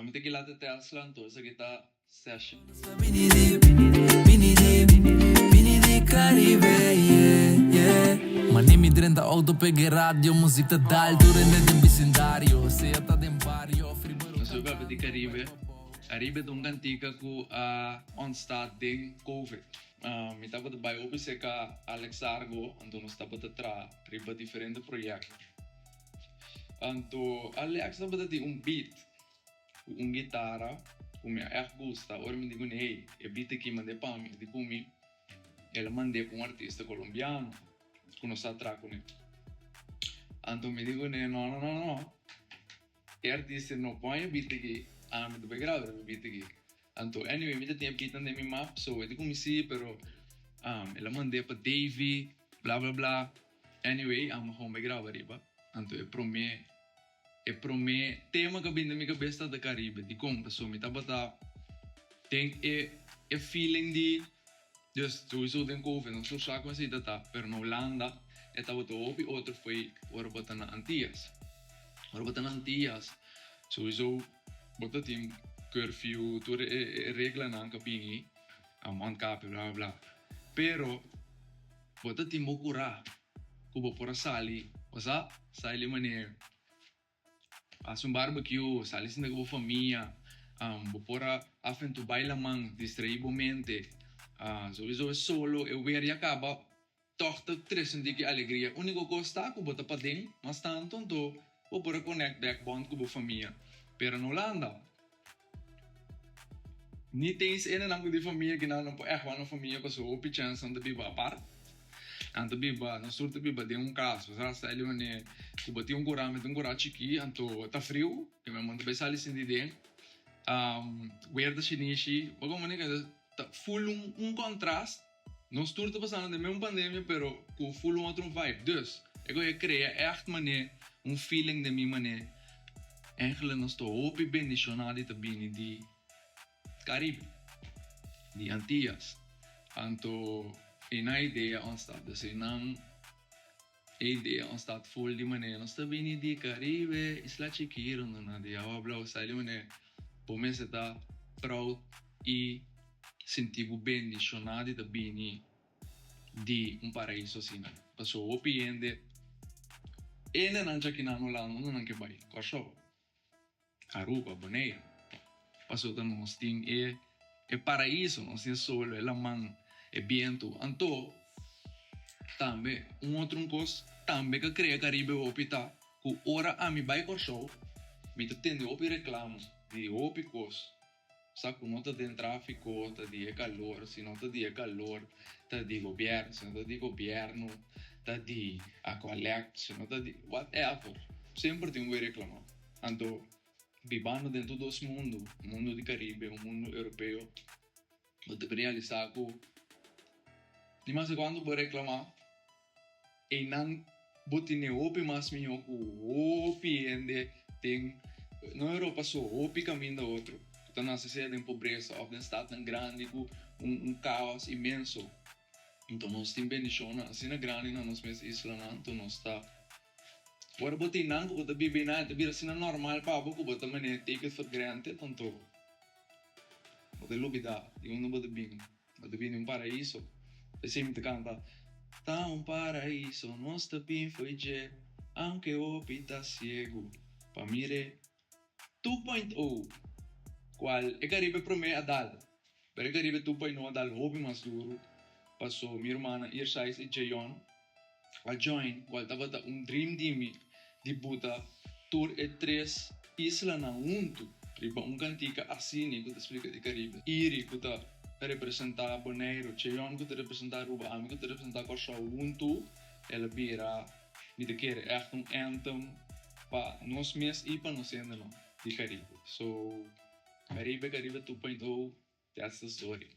Amite que late te aslan to esa kita session. Mini Caribe, yeah. Ma nem mi drenta auto pe radio, muziek dal durende de bicendario. Se ya ta den barrio, friboro. Nasuga ba di Caribe? Caribe dong kantika ku on start ding COVID. Mi tapa de bai opi se ka Alex Argo, anto nos tapa de tra riba diferente proyecto. Anto Alex tapa de beat, guitarra, me gusta. Ora me digo hey, e beat aqui mande para mim, digo me, ela mande para artista colombiano, que não está com ele. Anto me digo no. E artista não põe beat aqui, me do grave beat aqui. Anto anyway, me tem beat na minha map, so eu digo me sim, pero ela mande para Davey, blá blá blá. Anyway, home grave riba. Anto é prome tema que vem da minha cabeça da Caribe, de como pessoa me tá tem é feeling de just sowieso den COVID, não sou chaco assim tá, pero na Holanda é tava opi outro foi ora botar na Antillas, sowieso botar tem curfew, tudo é regra na capingi, cap blá blá, pero botar tem mocura, cubo por sali, osa sali maneira. Faz barbecue, sali sin com a família, bopora afento baila man, distrair a mente, sowieso é solo, eu ver e acaba, torta três de alegria. O único que está com bota para dentro, mas tanto então, bopora connect back bond com a família. Pero na Holanda, ni tens ena nang de família que não pode uma família que só opi chance de viver a par. Anto biba, na surta biba de caso, sa ele mane, que bati curame, chiqui, anto tá frio, que me manda bem sali sindi den. Guarda chinesi, alguma maneira tá full contraste. Não surta passando de mesma pandemia, pero com full outro vibe. Dus, eu cria echt mane, feeling de minha mane. Eigenlijk não estou opi bendicionado também de Caribe, de Antillas, anto na ideia ontstaat. Dus in ideia ontstaat vol die manier. Ons te bini di Caribe, Isla Chiquiro, na di awa blau, sai di manier. Por me se tá proud e sentivo bendicionado da bini di paraíso assim. Passou o piende. E não já que não lá, não que vai. Corso. Aruba, Bonaire. Passou da nós tem paraíso, nós tem solo, é la man. E viento, anto também outro coisa também que cria Caribe opita que ora a mi vai com show me tende opi reclamo de opi coisa saco nota de tráfico tá de calor se não tá de calor tá de governo se não tá de governo tá de collect se não tá de whatever sempre tem reclamar anto vivendo dentro do mundo de Caribe o mundo europeu eu deveria realizar que di mas quando puoi reclamare e non botine opi mas minho ku opi ende tem na Europa só opi caminho da outro então na sociedade em pobreza of den stad tão grande com caos imenso então nós tem bendição assim na grande na nós mesmos isla então nós está agora botine não que bota bibi na bira assim normal para boco bota mané take it for granted tanto bota lubida e não bota bem paraíso. E sempre canta tá paraíso, nosso bem foi je, anche o pita ciego, pa mire 2.0, qual é Caribe pro me adal, pero Caribe 2.0 adal hobby mais duro, passou minha irmã Irsais e Jayon, a join, qual tava dream de buta, tour e 3 isla na unto, riba cantica assim, que te explica de Caribe, iri kuta representar Bonaire, Cheyon que representar Aruba, Ami que representar Corso Ubuntu, ela vira me quer echt anthem para nós mesmos e para nós ainda não de Caribe. So Caribe 2.0, that's the story.